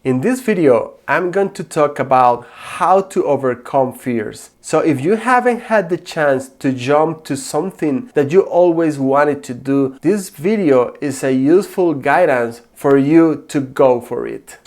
In this video, I'm going to talk about how to overcome fears. So if you haven't had the chance to jump to something that you always wanted to do, this video is a useful guidance for you to go for it.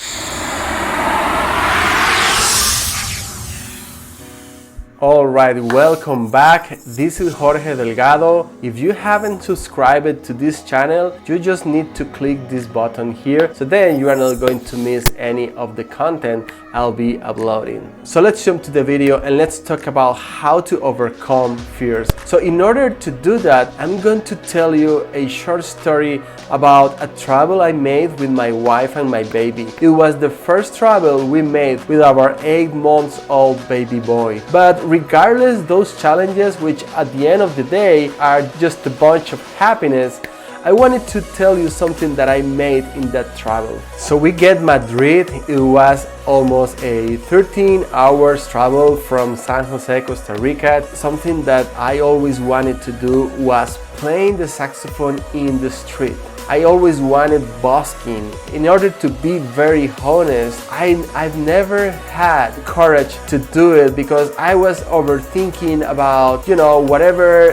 Alright, welcome back. This is Jorge Delgado. If you haven't subscribed to this channel, you just need to click this button here, so then you are not going to miss any of the content I'll be uploading. So let's jump to the video and let's talk about how to overcome fears. So in order to do that, I'm going to tell you a short story about a travel I made with my wife and my baby. It was the first travel we made with our 8-month-old baby boy. But regardless those challenges, which at the end of the day are just a bunch of happiness, I wanted to tell you something that I made in that travel. So we get Madrid. It was almost a 13 hours travel from San Jose, Costa Rica. Something that I always wanted to do was playing the saxophone in the street. I always wanted busking. In order to be very honest, I've never had courage to do it because I was overthinking about, whatever.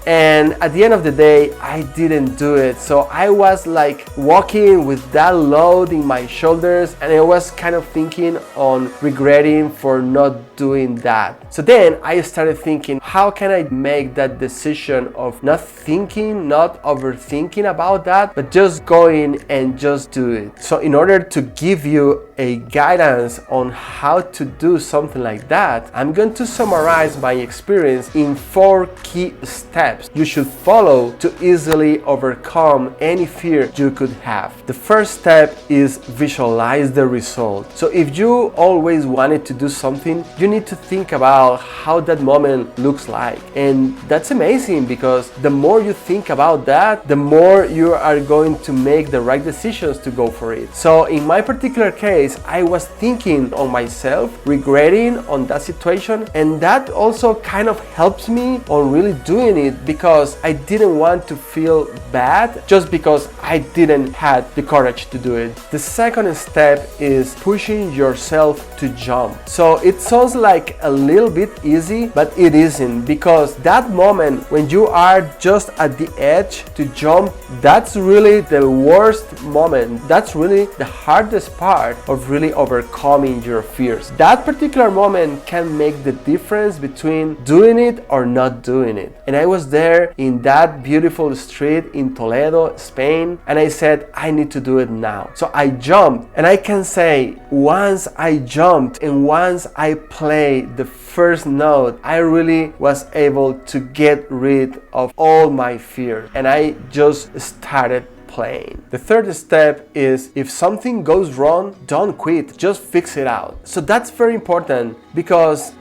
And at the end of the day, I didn't do it. So I was like walking with that load in my shoulders, and I was kind of thinking on regretting for not doing that. So then I started thinking, how can I make that decision of not thinking, not overthinking about that, but just going and just do it. So in order to give you a guidance on how to do something like that, I'm going to summarize my experience in 4 key steps you should follow to easily overcome any fear you could have. The first step is visualize the result. So if you always wanted to do something, you need to think about how that moment looks like. And that's amazing because the more you think about that, the more you are going to make the right decisions to go for it. So in my particular case, I was thinking on myself, regretting on that situation, and that also kind of helps me on really doing it because I didn't want to feel bad just because I didn't have the courage to do it. The second step is pushing yourself to jump. So it sounds like a little bit easy, but it isn't, because that moment when you are just at the edge to jump, that's really the worst moment. That's really the hardest part of really overcoming your fears. That particular moment can make the difference between doing it or not doing it. And I was there in that beautiful street in Toledo, Spain, and I said, I need to do it now. So I jumped, and I can say once I jumped and once I played the first note, I really was able to get rid of all my fears, and I just started playing. The third step is, if something goes wrong, don't quit, just fix it out. So that's very important because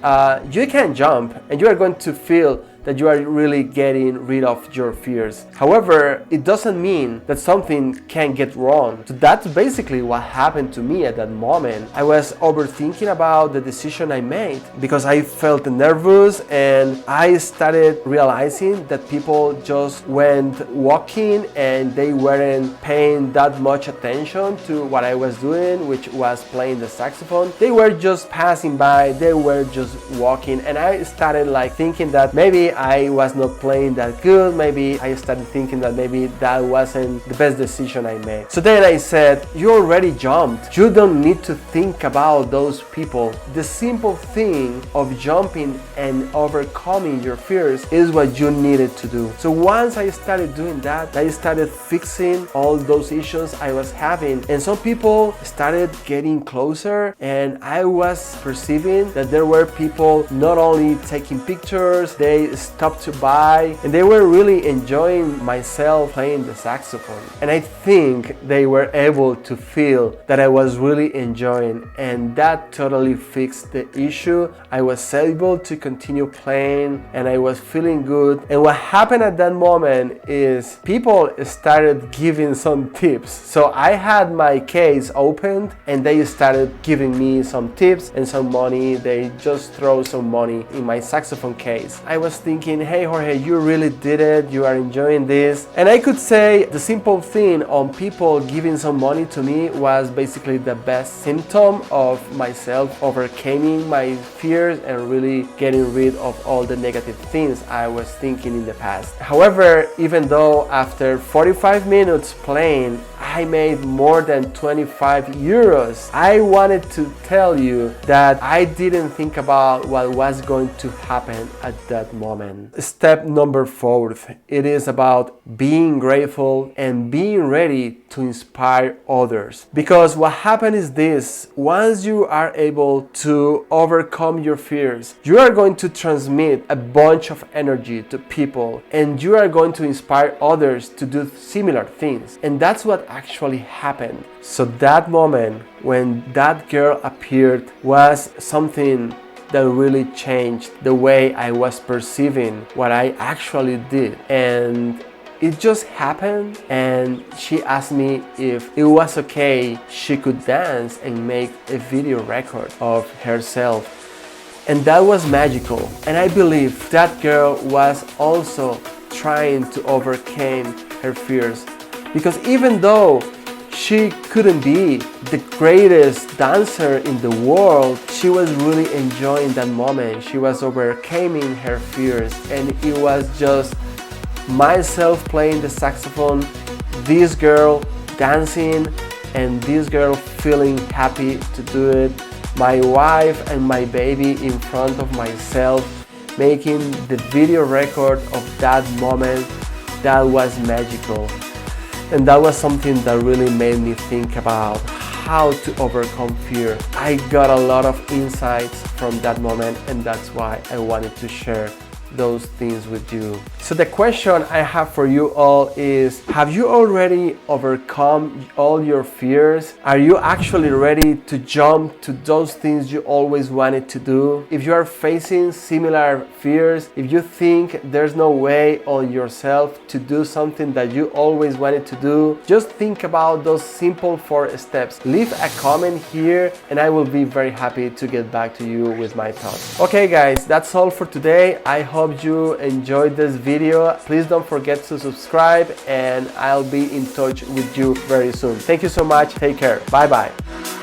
you can jump and you are going to feel that you are really getting rid of your fears. However, it doesn't mean that something can get wrong. So that's basically what happened to me at that moment. I was overthinking about the decision I made because I felt nervous, and I started realizing that people just went walking and they weren't paying that much attention to what I was doing, which was playing the saxophone. They were just passing by, they were just walking, and I started like thinking that maybe I was not playing that good. Maybe I started thinking that maybe that wasn't the best decision I made. So then I said, you already jumped. You don't need to think about those people. The simple thing of jumping and overcoming your fears is what you needed to do. So once I started doing that, I started fixing all those issues I was having, and some people started getting closer, and I was perceiving that there were people not only taking pictures, they stopped to buy, and they were really enjoying myself playing the saxophone. And I think they were able to feel that I was really enjoying, and that totally fixed the issue. I was able to continue playing, and I was feeling good. And what happened at that moment is people started giving some tips. So I had my case opened, and they started giving me some tips and some money. They just throw some money in my saxophone case. I was thinking thinking, hey Jorge, you really did it, you are enjoying this. And I could say the simple thing on people giving some money to me was basically the best symptom of myself overcoming my fears and really getting rid of all the negative things I was thinking in the past. However, even though after 45 minutes playing, I made more than 25 euros, I wanted to tell you that I didn't think about what was going to happen at that moment. Step number 4, it is about being grateful and being ready to inspire others. Because what happens is this: once you are able to overcome your fears, you are going to transmit a bunch of energy to people and you are going to inspire others to do similar things. And that's what actually happened. So that moment when that girl appeared was something that really changed the way I was perceiving what I actually did. And it just happened, and she asked me if it was okay she could dance and make a video record of herself. And that was magical. And I believe that girl was also trying to overcome her fears, because even though she couldn't be the greatest dancer in the world, she was really enjoying that moment. She was overcoming her fears, and it was just myself playing the saxophone, this girl dancing, and this girl feeling happy to do it, my wife and my baby in front of myself, making the video record of that moment. That was magical. And that was something that really made me think about how to overcome fear. I got a lot of insights from that moment, and that's why I wanted to share those things with you. So the question I have for you all is, have you already overcome all your fears? Are you actually ready to jump to those things you always wanted to do? If you are facing similar fears, if you think there's no way on yourself to do something that you always wanted to do, just think about those simple 4 steps. Leave a comment here and I will be very happy to get back to you with my thoughts. Okay guys, that's all for today. I hope you enjoyed this video. Please don't forget to subscribe, and I'll be in touch with you very soon. Thank you so much. Take care. Bye bye.